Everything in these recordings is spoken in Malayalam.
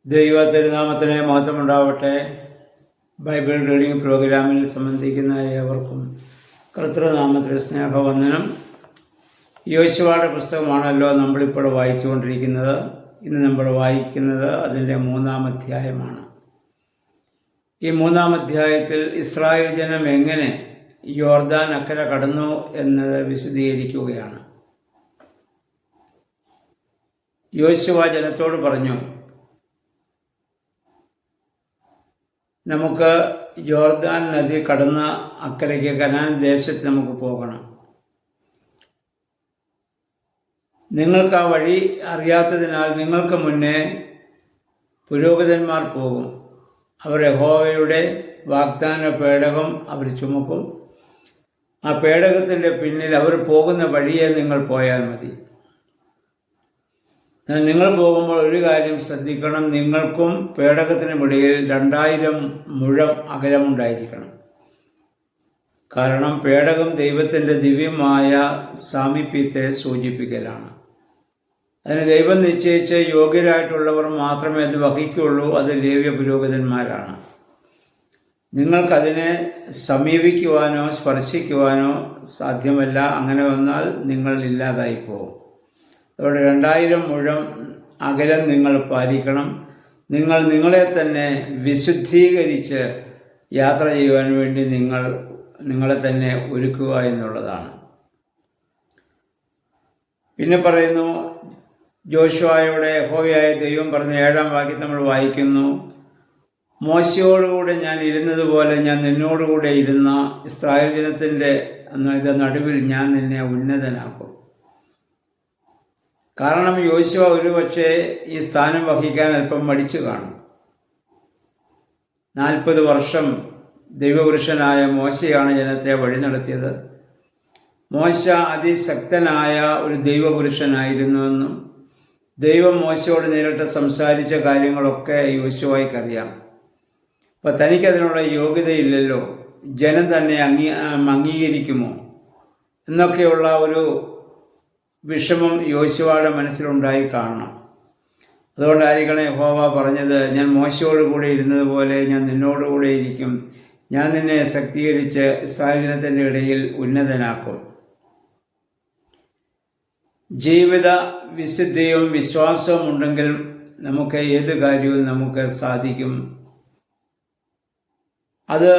ദൈവ തിരുനാമത്തിന് മഹത്വമുണ്ടാവട്ടെ. ബൈബിൾ റീഡിംഗ് പ്രോഗ്രാമിൽ സംബന്ധിക്കുന്ന ഏവർക്കും കർത്തൃനാമത്തിൽ സ്നേഹവന്ദനം. യോശുവയുടെ പുസ്തകമാണല്ലോ നമ്മളിപ്പോൾ വായിച്ചുകൊണ്ടിരിക്കുന്നത്. ഇന്ന് നമ്മൾ വായിക്കുന്നത് അതിൻ്റെ 3-ാം അധ്യായമാണ്. ഈ 3-ാം അധ്യായത്തിൽ ഇസ്രായേൽ ജനം എങ്ങനെ യോർദാൻ അക്കരെ കടന്നു എന്നത് വിശദീകരിക്കുകയാണ്. യോശുവ ജനത്തോട് പറഞ്ഞു, നമുക്ക് യോർദാൻ നദി കടന്ന അക്കരയ്ക്ക് കനാൻ ദേശത്ത് നമുക്ക് പോകണം. നിങ്ങൾക്ക് ആ വഴി അറിയാത്തതിനാൽ നിങ്ങൾക്ക് മുന്നേ പുരോഹിതന്മാർ പോകും. അവർ യഹോവയുടെ വാഗ്ദാന പേടകം അവർ ചുമക്കും. ആ പേടകത്തിൻ്റെ പിന്നിൽ അവർ പോകുന്ന വഴിയെ നിങ്ങൾ പോയാൽ മതി. നിങ്ങൾ പോകുമ്പോൾ ഒരു കാര്യം ശ്രദ്ധിക്കണം, നിങ്ങൾക്കും പേടകത്തിനുമിടയിൽ 2000 മുഴം അകലമുണ്ടായിരിക്കണം. കാരണം പേടകം ദൈവത്തിൻ്റെ ദിവ്യമായ സാമീപ്യത്തെ സൂചിപ്പിക്കലാണ്. അതിന് ദൈവം നിശ്ചയിച്ച് യോഗ്യരായിട്ടുള്ളവർ മാത്രമേ അത് വഹിക്കുകയുള്ളൂ. അത് ലേവ്യ പുരോഹിതന്മാരാണ്. നിങ്ങൾക്കതിനെ സമീപിക്കുവാനോ സ്പർശിക്കുവാനോ സാധ്യമല്ല. അങ്ങനെ വന്നാൽ നിങ്ങൾ ഇല്ലാതായി പോകും. അതുകൊണ്ട് 2000 മുഴം അകലം നിങ്ങൾ പാലിക്കണം. നിങ്ങൾ നിങ്ങളെ തന്നെ വിശുദ്ധീകരിച്ച് യാത്ര ചെയ്യുവാൻ വേണ്ടി നിങ്ങളെ തന്നെ ഒരുക്കുക എന്നുള്ളതാണ്. പിന്നെ പറയുന്നു, ജോഷുവയുടെ യഹോവയായ ദൈവം പറഞ്ഞ 7-ാം വാക്യം നമ്മൾ വായിക്കുന്നു, മോശയോടുകൂടെ ഞാൻ ഇരുന്നതുപോലെ ഞാൻ നിന്നോടുകൂടെ ഇരുന്ന ഇസ്രായേൽ ജനത്തിൻ്റെ നടുവിൽ ഞാൻ നിന്നെ ഉന്നതനാക്കും. കാരണം യോശുവ ഒരുപക്ഷെ ഈ സ്ഥാനം വഹിക്കാൻ അല്പം മടിച്ചു കാണും. 40 വർഷം ദൈവപുരുഷനായ മോശയാണ് ജനത്തെ വഴി നടത്തിയത്. മോശ അതിശക്തനായ ഒരു ദൈവപുരുഷനായിരുന്നുവെന്നും ദൈവം മോശയോട് നേരിട്ട് സംസാരിച്ച കാര്യങ്ങളൊക്കെ യോശുവയ്ക്കറിയാം. അപ്പോൾ തനിക്കതിനുള്ള യോഗ്യതയില്ലല്ലോ, ജനം തന്നെ അംഗീകരിക്കുമോ എന്നൊക്കെയുള്ള ഒരു വിഷമം യോശുവയുടെ മനസ്സിലുണ്ടായി കാണണം. അതുകൊണ്ടായിരിക്കണം യഹോവ പറഞ്ഞത്, ഞാൻ മോശയോട് കൂടെ ഇരുന്നതുപോലെ ഞാൻ നിന്നോടുകൂടെ ഇരിക്കും, ഞാൻ നിന്നെ ശക്തീകരിച്ച് ഇസ്രായേൽ ജനത്തിൻ്റെ ഇടയിൽ ഉന്നതനാക്കും. ജീവിത വിശുദ്ധിയും വിശ്വാസവും ഉണ്ടെങ്കിൽ നമുക്ക് ഏത് കാര്യവും നമുക്ക് സാധിക്കും. അത്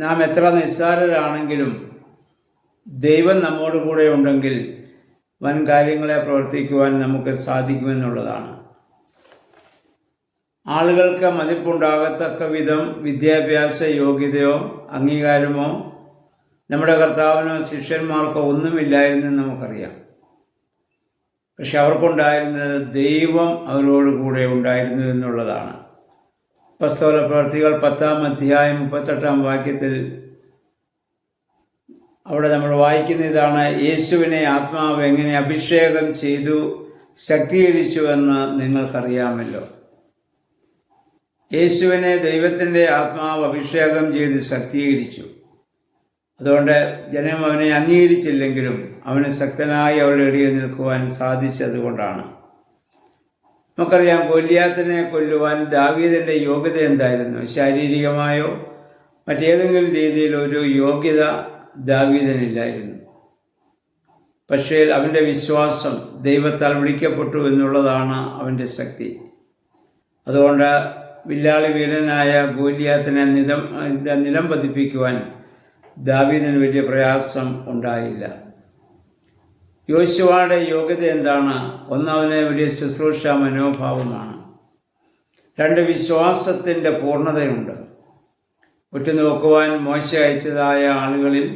നാം എത്ര നിസ്സാരരാണെങ്കിലും ദൈവം നമ്മോട് കൂടെ ഉണ്ടെങ്കിൽ വൻ കാര്യങ്ങളെ പ്രവർത്തിക്കുവാൻ നമുക്ക് സാധിക്കുമെന്നുള്ളതാണ്. ആളുകൾക്ക് മതിപ്പുണ്ടാകത്തക്ക വിധം വിദ്യാഭ്യാസ യോഗ്യതയോ അംഗീകാരമോ നമ്മുടെ കർത്താവിനോ ശിഷ്യന്മാർക്കോ ഒന്നുമില്ലായിരുന്നെന്ന് നമുക്കറിയാം. പക്ഷെ അവർക്കുണ്ടായിരുന്നത് ദൈവം അവരോട് കൂടെ ഉണ്ടായിരുന്നു എന്നുള്ളതാണ്. അപ്പോസ്തല പ്രവൃത്തികൾ 10-ാം അധ്യായം 38-ാം വാക്യത്തിൽ അവിടെ നമ്മൾ വായിക്കുന്ന ഇതാണ്, യേശുവിനെ ആത്മാവ് എങ്ങനെ അഭിഷേകം ചെയ്തു ശക്തീകരിച്ചുവെന്ന് നിങ്ങൾക്കറിയാമല്ലോ. യേശുവിനെ ദൈവത്തിൻ്റെ ആത്മാവ് അഭിഷേകം ചെയ്ത് ശക്തീകരിച്ചു. അതുകൊണ്ട് ജനം അവനെ അംഗീകരിച്ചില്ലെങ്കിലും അവന് ശക്തനായി അവരുടെ ഇടയിൽ നിൽക്കുവാൻ സാധിച്ചതുകൊണ്ടാണ്. നമുക്കറിയാം, ഗോലിയാത്തിനെ കൊല്ലുവാൻ ദാവീദിൻ്റെ യോഗ്യത എന്തായിരുന്നു? ശാരീരികമായോ മറ്റേതെങ്കിലും രീതിയിൽ ഒരു യോഗ്യത ദാവീദിനില്ലായിരുന്നു. പക്ഷേ അവൻ്റെ വിശ്വാസം ദൈവത്താൽ വിളിക്കപ്പെട്ടു എന്നുള്ളതാണ് അവൻ്റെ ശക്തി. അതുകൊണ്ട് വില്ലാളി വീരനായ ഗോലിയാത്തിനെ നിലം പതിപ്പിക്കുവാൻ ദാവീദിന് വലിയ പ്രയാസം ഉണ്ടായില്ല. യോശുവയുടെ യോഗ്യത എന്താണ്? ഒന്നവന് വലിയ ശുശ്രൂഷ മനോഭാവമാണ്. 2 വിശ്വാസത്തിൻ്റെ പൂർണ്ണതയുണ്ട്. ഉറ്റുനോക്കുവാൻ മോശ അയച്ചതായ ആളുകളിൽ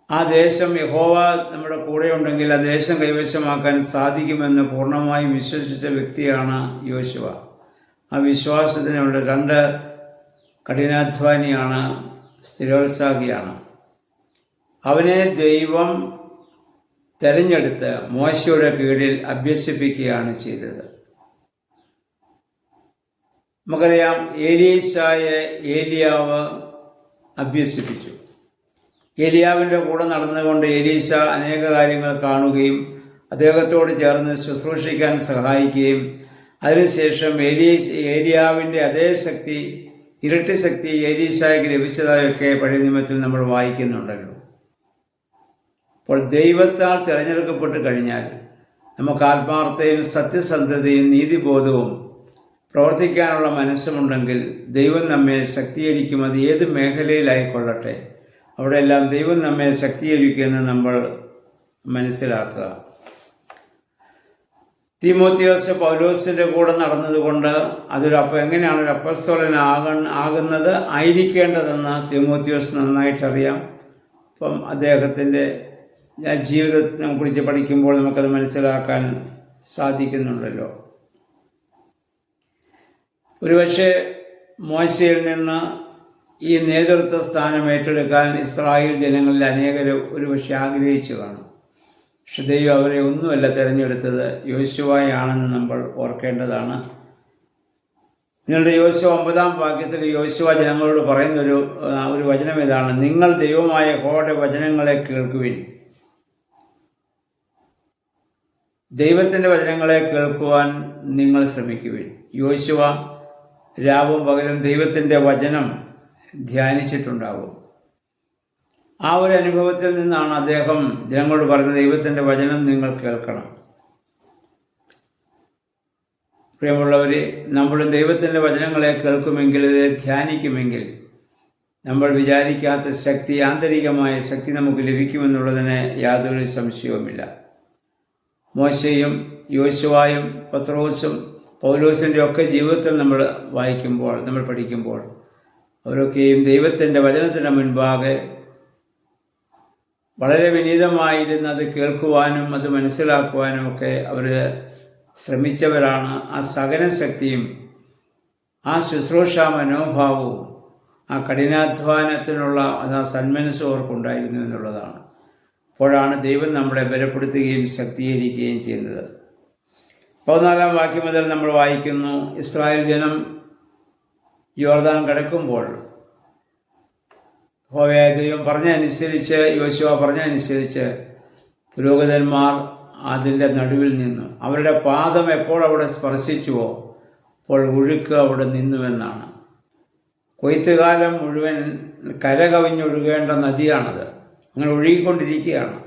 ആ ദേശം യഹോവ നമ്മുടെ കൂടെയുണ്ടെങ്കിൽ ആ ദേശം കൈവശമാക്കാൻ സാധിക്കുമെന്ന് പൂർണ്ണമായും വിശ്വസിച്ച വ്യക്തിയാണ് യോശുവ. ആ വിശ്വാസത്തിനുള്ള 2 കഠിനാധ്വാനിയാണ്, സ്ഥിരോത്സാഹിയാണ്. അവനെ ദൈവം തെരഞ്ഞെടുത്ത് മോശയുടെ കീഴിൽ അഭ്യസിപ്പിക്കുകയാണ് ചെയ്തത്. നമുക്കറിയാം, ഏലീശായെ ഏലിയാവ് അഭ്യസിപ്പിച്ചു. ഏലിയാവിൻ്റെ കൂടെ നടന്നുകൊണ്ട് എലീശ അനേക കാര്യങ്ങൾ കാണുകയും അദ്ദേഹത്തോട് ചേർന്ന് ശുശ്രൂഷിക്കാൻ സഹായിക്കുകയും അതിനുശേഷം ഏലിയാവിൻ്റെ അതേ ശക്തി, ഇരട്ടി ശക്തി എലീശായ്ക്ക് ലഭിച്ചതായൊക്കെ പഴയ നിയമത്തിൽ നമ്മൾ വായിക്കുന്നുണ്ടല്ലോ. അപ്പോൾ ദൈവത്താൽ തിരഞ്ഞെടുക്കപ്പെട്ട് കഴിഞ്ഞാൽ നമുക്ക് ആത്മാർത്ഥതയും സത്യസന്ധതയും നീതിബോധവും പ്രവർത്തിക്കാനുള്ള മനസ്സുമുണ്ടെങ്കിൽ ദൈവം നമ്മെ ശക്തീകരിക്കും. അത് ഏത് മേഖലയിലായിക്കൊള്ളട്ടെ, അവിടെയെല്ലാം ദൈവം നമ്മെ ശക്തീകരിക്കുമെന്ന് നമ്മൾ മനസ്സിലാക്കുക. തീമോത്തിയോസ് പൗലോസിൻ്റെ കൂടെ നടന്നതുകൊണ്ട് എങ്ങനെയാണ് ഒരു അപ്പസ്തോലനാകുന്നത് ആയിരിക്കേണ്ടതെന്ന് തീമോത്തിയോസ് നന്നായിട്ടറിയാം. അപ്പം അദ്ദേഹത്തിൻ്റെ ജീവിതത്തിനെ കുറിച്ച് പഠിക്കുമ്പോൾ നമുക്കത് മനസ്സിലാക്കാൻ സാധിക്കുന്നുണ്ടല്ലോ. ഒരുപക്ഷെ മോശയിൽ നിന്ന് ഈ നേതൃത്വ സ്ഥാനം ഏറ്റെടുക്കാൻ ഇസ്രായേൽ ജനങ്ങളിൽ അനേകർ ഒരുപക്ഷെ ആഗ്രഹിച്ചു കാണും. പക്ഷെ ദൈവം അവരെ ഒന്നുമല്ല തിരഞ്ഞെടുത്തത്, യോശുവയാണെന്ന് നമ്മൾ ഓർക്കേണ്ടതാണ്. നിങ്ങളുടെ യോശുവ 9-ാം വാക്യത്തിൽ യോശുവ ജനങ്ങളോട് പറയുന്ന ഒരു വചനം ഇതാണ്: നിങ്ങൾ ദൈവമായ യഹോവയുടെ വചനങ്ങളെ കേൾക്കുവിൻ. ദൈവത്തിൻ്റെ വചനങ്ങളെ കേൾക്കുവാൻ നിങ്ങൾ ശ്രമിക്കുവിൻ. യോശുവ രാവും പകലും ദൈവത്തിൻ്റെ വചനം ധ്യാനിച്ചിട്ടുണ്ടാവും. ആ ഒരു അനുഭവത്തിൽ നിന്നാണ് അദ്ദേഹം ജനങ്ങളോട് പറയുന്നത്, ദൈവത്തിൻ്റെ വചനം നിങ്ങൾ കേൾക്കണം. പ്രിയമുള്ളവരെ, നമ്മൾ ദൈവത്തിൻ്റെ വചനങ്ങളെ കേൾക്കുമെങ്കിൽ, ഇത് ധ്യാനിക്കുമെങ്കിൽ, നമ്മൾ വിചാരിക്കാത്ത ശക്തി, ആന്തരികമായ ശക്തി നമുക്ക് ലഭിക്കുമെന്നുള്ളതിന് യാതൊരു സംശയവുമില്ല. മോശയും യോശുവായും പത്രോസും പൗലോസിൻ്റെ ഒക്കെ ജീവിതത്തിൽ നമ്മൾ വായിക്കുമ്പോൾ, നമ്മൾ പഠിക്കുമ്പോൾ, അവരൊക്കെയും ദൈവത്തിൻ്റെ വചനത്തിന് മുൻപാകെ വളരെ വിനീതമായിരുന്ന് അത് കേൾക്കുവാനും അത് മനസ്സിലാക്കുവാനും ഒക്കെ അവർ ശ്രമിച്ചവരാണ്. ആ സഹനശക്തിയും ആ ശുശ്രൂഷാ മനോഭാവവും ആ കഠിനാധ്വാനത്തിനുള്ള ആ സന്മനസ്സും അവർക്കുണ്ടായിരുന്നു എന്നുള്ളതാണ്. അപ്പോഴാണ് ദൈവം നമ്മളെ ബലപ്പെടുത്തുകയും ശക്തീകരിക്കുകയും ചെയ്യുന്നത്. 14-ാം വാക്യം മുതൽ നമ്മൾ വായിക്കുന്നു, ഇസ്രായേൽ ജനം യോർദാൻ കടക്കുമ്പോൾ യഹോവയായ ദൈവം പറഞ്ഞനുസരിച്ച്, യോശുവ പറഞ്ഞനുസരിച്ച് പുരോഹിതന്മാർ അതിൻ്റെ നടുവിൽ നിന്നു. അവരുടെ പാദം എപ്പോൾ അവിടെ സ്പർശിച്ചുവോ അപ്പോൾ ഒഴുക്ക് അവിടെ നിന്നുവെന്നാണ്. കൊയ്ത്തുകാലം മുഴുവൻ കരകവിഞ്ഞൊഴുകേണ്ട നദിയാണത്. അങ്ങനെ ഒഴുകിക്കൊണ്ടിരിക്കുകയാണ്.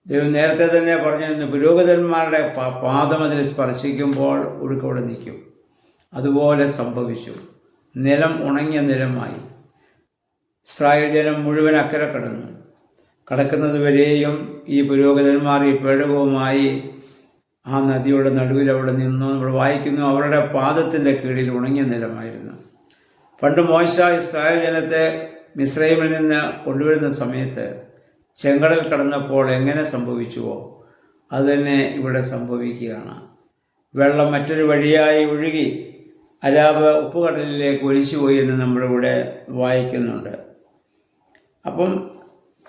ദൈവം നേരത്തെ തന്നെ പറഞ്ഞിരുന്നു, പുരോഹിതന്മാരുടെ പാദം അതിൽ സ്പർശിക്കുമ്പോൾ ഒഴുക്കവിടെ നിൽക്കും. അതുപോലെ സംഭവിച്ചു. നിലം ഉണങ്ങിയ നിലമായി. ഇസ്രായേൽ ജനം മുഴുവൻ അക്കരെ കടന്നു. കടക്കുന്നത് വരെയും ഈ പുരോഹിതന്മാർ ഈ പേടകവുമായി ആ നദിയുടെ നടുവിൽ അവിടെ നിന്നു. നമ്മൾ വായിക്കുന്നു, അവരുടെ പാദത്തിൻ്റെ കീഴിൽ ഉണങ്ങിയ നിലമായിരുന്നു. പണ്ട് മോശ ഇസ്രായേൽ ജനത്തെ മിസ്രൈമിൽ നിന്ന് കൊണ്ടുവരുന്ന സമയത്ത് ചെങ്കടൽ കടന്നപ്പോൾ എങ്ങനെ സംഭവിച്ചുവോ അത് തന്നെ ഇവിടെ സംഭവിക്കുകയാണ്. വെള്ളം മറ്റൊരു വഴിയായി ഒഴുകി അരാബ് ഉപ്പുകടലിലേക്ക് ഒലിച്ചുപോയി എന്ന് നമ്മളിവിടെ വായിക്കുന്നുണ്ട്. അപ്പം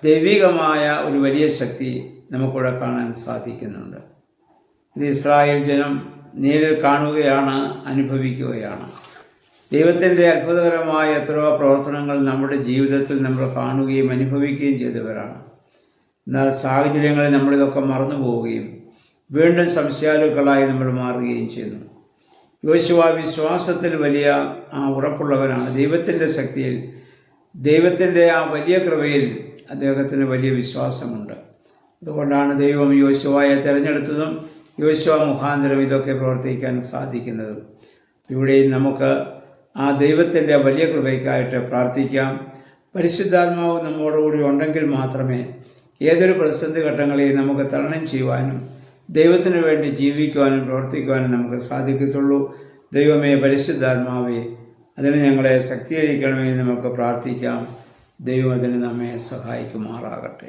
ദൈവികമായ ഒരു വലിയ ശക്തി നമുക്കിവിടെ കാണാൻ സാധിക്കുന്നുണ്ട്. ഇത് ഇസ്രായേൽ ജനം നേരിൽ കാണുകയാണ്, അനുഭവിക്കുകയാണ്. ദൈവത്തിൻ്റെ അത്ഭുതകരമായ എത്രയോ പ്രവർത്തനങ്ങൾ നമ്മുടെ ജീവിതത്തിൽ നമ്മൾ കാണുകയും അനുഭവിക്കുകയും ചെയ്തവരാണ്. എന്നാൽ സാഹചര്യങ്ങളിൽ നമ്മളിതൊക്കെ മറന്നു പോവുകയും വീണ്ടും സംശയാലുക്കളായി നമ്മൾ മാറുകയും ചെയ്യുന്നു. യോശുവ വിശ്വാസത്തിൽ വലിയ ഉറപ്പുള്ളവനാണ്. ദൈവത്തിൻ്റെ ശക്തിയിൽ, ദൈവത്തിൻ്റെ ആ വലിയ കൃപയിൽ അദ്ദേഹത്തിന് വലിയ വിശ്വാസമുണ്ട്. അതുകൊണ്ടാണ് ദൈവം യോശുവയെ തിരഞ്ഞെടുത്തതും യോശുവ മുഖാന്തരം ഇതൊക്കെ പ്രവർത്തിക്കാൻ സാധിക്കുന്നതും. ഇവിടെയും നമുക്ക് ആ ദൈവത്തിൻ്റെ വലിയ കൃപയ്ക്കായിട്ട് പ്രാർത്ഥിക്കാം. പരിശുദ്ധാത്മാവ് നമ്മോടുകൂടി ഉണ്ടെങ്കിൽ മാത്രമേ ഏതൊരു പ്രതിസന്ധി ഘട്ടങ്ങളെയും നമുക്ക് തരണം ചെയ്യുവാനും ദൈവത്തിന് വേണ്ടി ജീവിക്കുവാനും പ്രവർത്തിക്കുവാനും നമുക്ക് സാധിക്കത്തുള്ളൂ. ദൈവമേ, പരിശുദ്ധാത്മാവേ, അതിന് ഞങ്ങളെ ശക്തീകരിക്കണമെന്ന് നമുക്ക് പ്രാർത്ഥിക്കാം. ദൈവം അതിന് നമ്മെ സഹായിക്കുമാറാകട്ടെ.